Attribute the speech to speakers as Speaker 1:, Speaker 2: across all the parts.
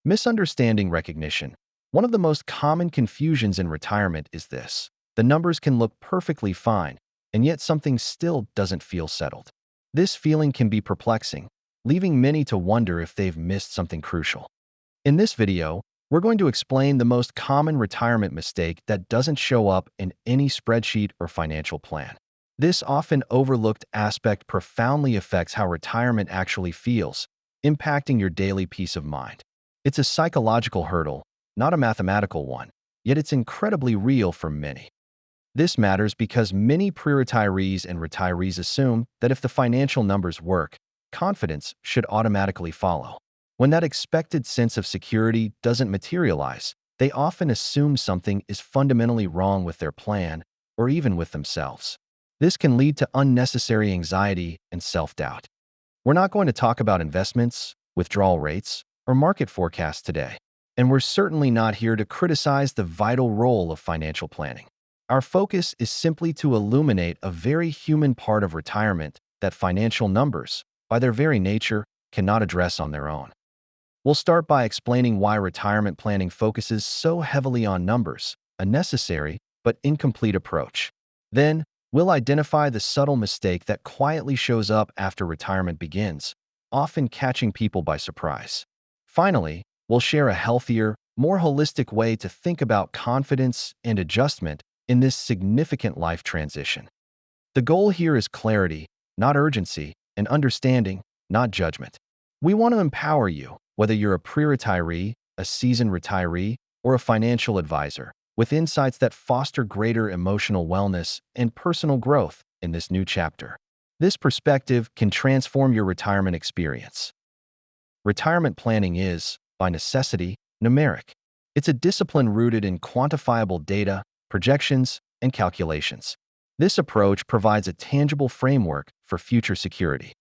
Speaker 1: Misunderstanding recognition. One of the most common confusions in retirement is this. The numbers can look perfectly fine, and yet something still doesn't feel settled. This feeling can be perplexing, leaving many to wonder if they've missed something crucial. In this video, we're going to explain the most common retirement mistake that doesn't show up in any spreadsheet or financial plan. This often overlooked aspect profoundly affects how retirement actually feels, impacting your daily peace of mind. It's a psychological hurdle, not a mathematical one, yet it's incredibly real for many. This matters because many pre-retirees and retirees assume that if the financial numbers work, confidence should automatically follow. When that expected sense of security doesn't materialize, they often assume something is fundamentally wrong with their plan or even with themselves. This can lead to unnecessary anxiety and self-doubt. We're not going to talk about investments, withdrawal rates, or market forecasts today, and we're certainly not here to criticize the vital role of financial planning. Our focus is simply to illuminate a very human part of retirement that financial numbers, by their very nature, cannot address on their own. We'll start by explaining why retirement planning focuses so heavily on numbers, a necessary but incomplete approach. Then, we'll identify the subtle mistake that quietly shows up after retirement begins, often catching people by surprise. Finally, we'll share a healthier, more holistic way to think about confidence and adjustment in this significant life transition. The goal here is clarity, not urgency, and understanding, not judgment. We want to empower you, whether you're a pre-retiree, a seasoned retiree, or a financial advisor, with insights that foster greater emotional wellness and personal growth in this new chapter. This perspective can transform your retirement experience. Retirement planning is, by necessity, numeric. It's a discipline rooted in quantifiable data, projections, and calculations. This approach provides a tangible framework for future security.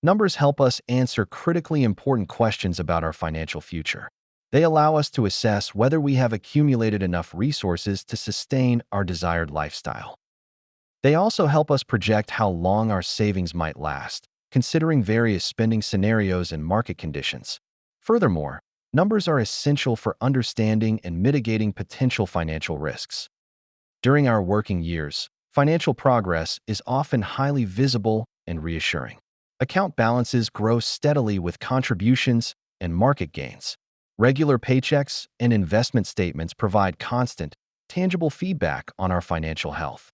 Speaker 1: Numbers help us answer critically important questions about our financial future. They allow us to assess whether we have accumulated enough resources to sustain our desired lifestyle. They also help us project how long our savings might last, considering various spending scenarios and market conditions. Furthermore, numbers are essential for understanding and mitigating potential financial risks. During our working years, financial progress is often highly visible and reassuring. Account balances grow steadily with contributions and market gains. Regular paychecks and investment statements provide constant, tangible feedback on our financial health.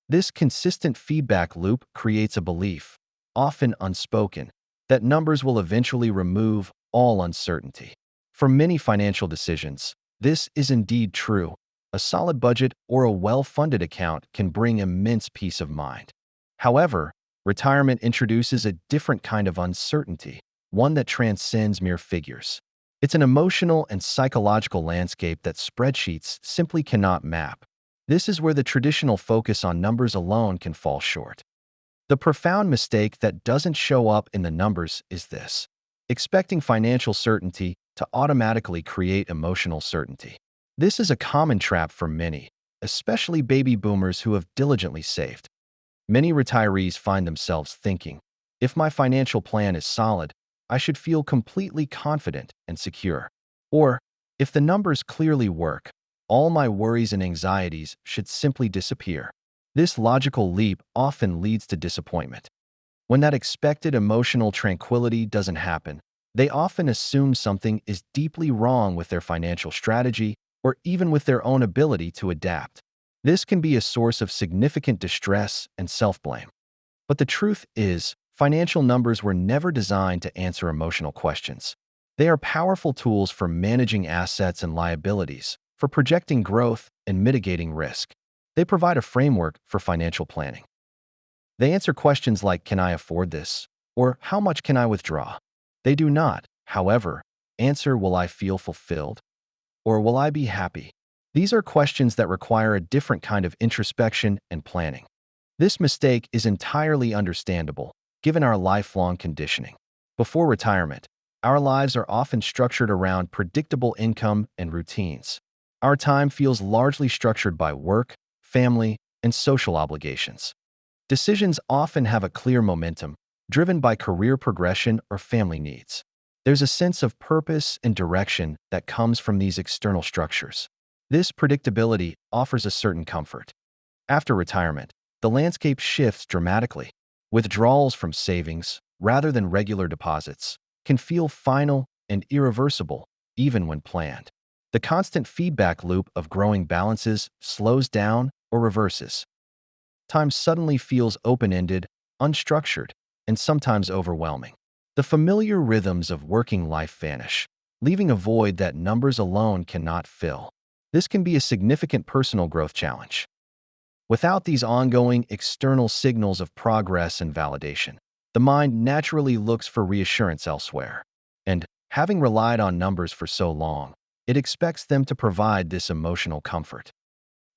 Speaker 1: This consistent feedback loop creates a belief, often unspoken, that numbers will eventually remove all uncertainty. For many financial decisions, this is indeed true. A solid budget or a well-funded account can bring immense peace of mind. However, retirement introduces a different kind of uncertainty, one that transcends mere figures. It's an emotional and psychological landscape that spreadsheets simply cannot map. This is where the traditional focus on numbers alone can fall short. The profound mistake that doesn't show up in the numbers is this: expecting financial certainty to automatically create emotional certainty. This is a common trap for many, especially baby boomers who have diligently saved. Many retirees find themselves thinking, if my financial plan is solid, I should feel completely confident and secure. Or, if the numbers clearly work, all my worries and anxieties should simply disappear. This logical leap often leads to disappointment. When that expected emotional tranquility doesn't happen, they often assume something is deeply wrong with their financial strategy or even with their own ability to adapt. This can be a source of significant distress and self-blame. But the truth is, financial numbers were never designed to answer emotional questions. They are powerful tools for managing assets and liabilities, for projecting growth and mitigating risk. They provide a framework for financial planning. They answer questions like, can I afford this? Or how much can I withdraw? They do not, however, answer, will I feel fulfilled? Or will I be happy? These are questions that require a different kind of introspection and planning. This mistake is entirely understandable, given our lifelong conditioning. Before retirement, our lives are often structured around predictable income and routines. Our time feels largely structured by work, family, and social obligations. Decisions often have a clear momentum, driven by career progression or family needs. There's a sense of purpose and direction that comes from these external structures. This predictability offers a certain comfort. After retirement, the landscape shifts dramatically. Withdrawals from savings, rather than regular deposits, can feel final and irreversible, even when planned. The constant feedback loop of growing balances slows down or reverses. Time suddenly feels open-ended, unstructured, and sometimes overwhelming. The familiar rhythms of working life vanish, leaving a void that numbers alone cannot fill. This can be a significant personal growth challenge. Without these ongoing external signals of progress and validation, the mind naturally looks for reassurance elsewhere. And, having relied on numbers for so long, it expects them to provide this emotional comfort.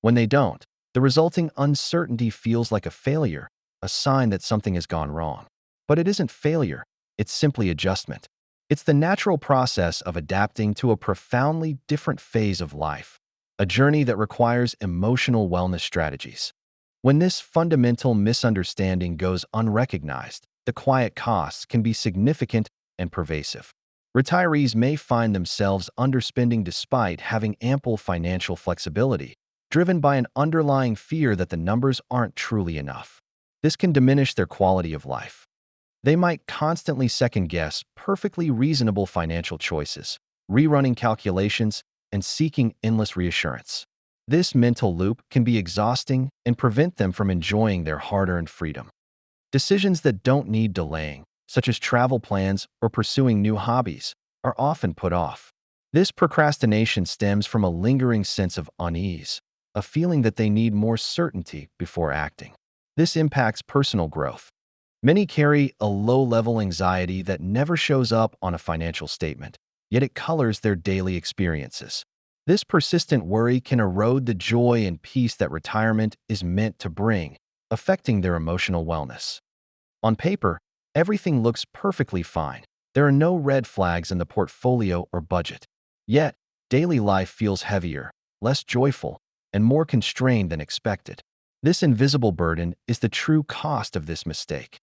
Speaker 1: When they don't, the resulting uncertainty feels like a failure, a sign that something has gone wrong. But it isn't failure, it's simply adjustment. It's the natural process of adapting to a profoundly different phase of life, a journey that requires emotional wellness strategies. When this fundamental misunderstanding goes unrecognized, the quiet costs can be significant and pervasive. Retirees may find themselves underspending despite having ample financial flexibility, driven by an underlying fear that the numbers aren't truly enough. This can diminish their quality of life. They might constantly second-guess perfectly reasonable financial choices, rerunning calculations, and seeking endless reassurance. This mental loop can be exhausting and prevent them from enjoying their hard-earned freedom. Decisions that don't need delaying, such as travel plans or pursuing new hobbies, are often put off. This procrastination stems from a lingering sense of unease, a feeling that they need more certainty before acting. This impacts personal growth. Many carry a low-level anxiety that never shows up on a financial statement, yet it colors their daily experiences. This persistent worry can erode the joy and peace that retirement is meant to bring, affecting their emotional wellness. On paper, everything looks perfectly fine. There are no red flags in the portfolio or budget. Yet, daily life feels heavier, less joyful, and more constrained than expected. This invisible burden is the true cost of this mistake.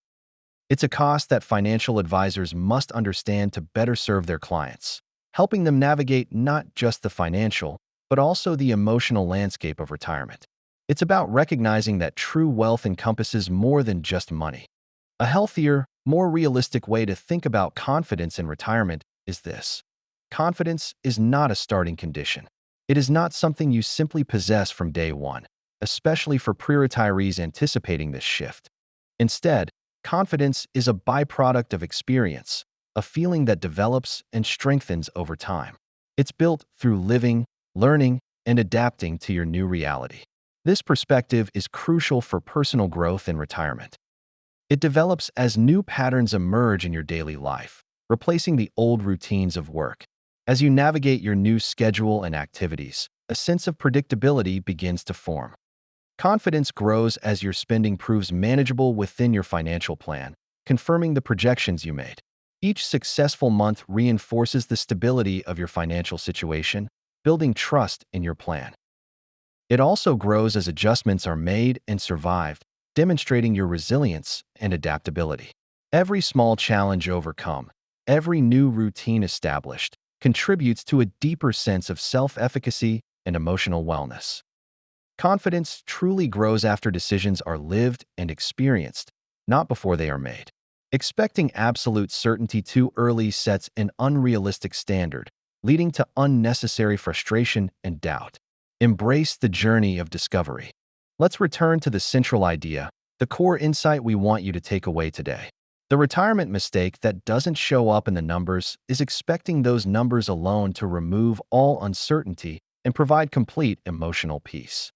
Speaker 1: It's a cost that financial advisors must understand to better serve their clients, helping them navigate not just the financial, but also the emotional landscape of retirement. It's about recognizing that true wealth encompasses more than just money. A healthier, more realistic way to think about confidence in retirement is this. Confidence is not a starting condition. It is not something you simply possess from day one, especially for pre-retirees anticipating this shift. Instead, confidence is a byproduct of experience, a feeling that develops and strengthens over time. It's built through living, learning, and adapting to your new reality. This perspective is crucial for personal growth in retirement. It develops as new patterns emerge in your daily life, replacing the old routines of work. As you navigate your new schedule and activities, a sense of predictability begins to form. Confidence grows as your spending proves manageable within your financial plan, confirming the projections you made. Each successful month reinforces the stability of your financial situation, building trust in your plan. It also grows as adjustments are made and survived, demonstrating your resilience and adaptability. Every small challenge overcome, every new routine established, contributes to a deeper sense of self-efficacy and emotional wellness. Confidence truly grows after decisions are lived and experienced, not before they are made. Expecting absolute certainty too early sets an unrealistic standard, leading to unnecessary frustration and doubt. Embrace the journey of discovery. Let's return to the central idea, the core insight we want you to take away today. The retirement mistake that doesn't show up in the numbers is expecting those numbers alone to remove all uncertainty and provide complete emotional peace.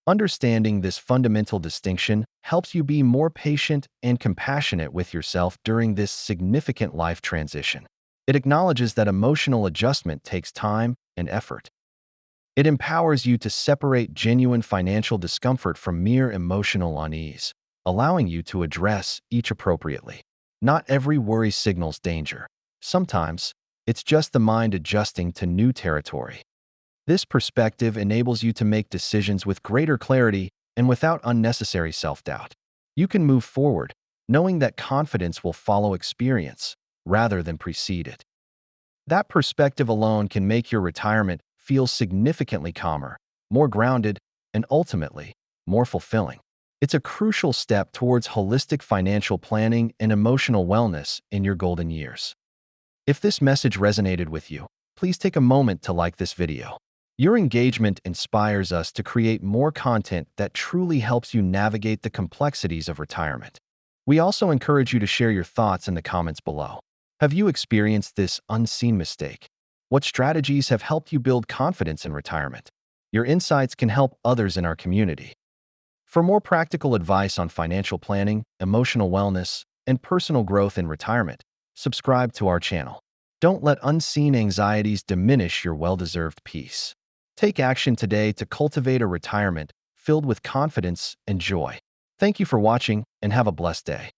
Speaker 1: Understanding this fundamental distinction helps you be more patient and compassionate with yourself during this significant life transition. It acknowledges that emotional adjustment takes time and effort. It empowers you to separate genuine financial discomfort from mere emotional unease, allowing you to address each appropriately. Not every worry signals danger. Sometimes, it's just the mind adjusting to new territory. This perspective enables you to make decisions with greater clarity and without unnecessary self-doubt. You can move forward, knowing that confidence will follow experience rather than precede it. That perspective alone can make your retirement feel significantly calmer, more grounded, and ultimately, more fulfilling. It's a crucial step towards holistic financial planning and emotional wellness in your golden years. If this message resonated with you, please take a moment to like this video. Your engagement inspires us to create more content that truly helps you navigate the complexities of retirement. We also encourage you to share your thoughts in the comments below. Have you experienced this unseen mistake? What strategies have helped you build confidence in retirement? Your insights can help others in our community. For more practical advice on financial planning, emotional wellness, and personal growth in retirement, subscribe to our channel. Don't let unseen anxieties diminish your well-deserved peace. Take action today to cultivate a retirement filled with confidence and joy. Thank you for watching and have a blessed day.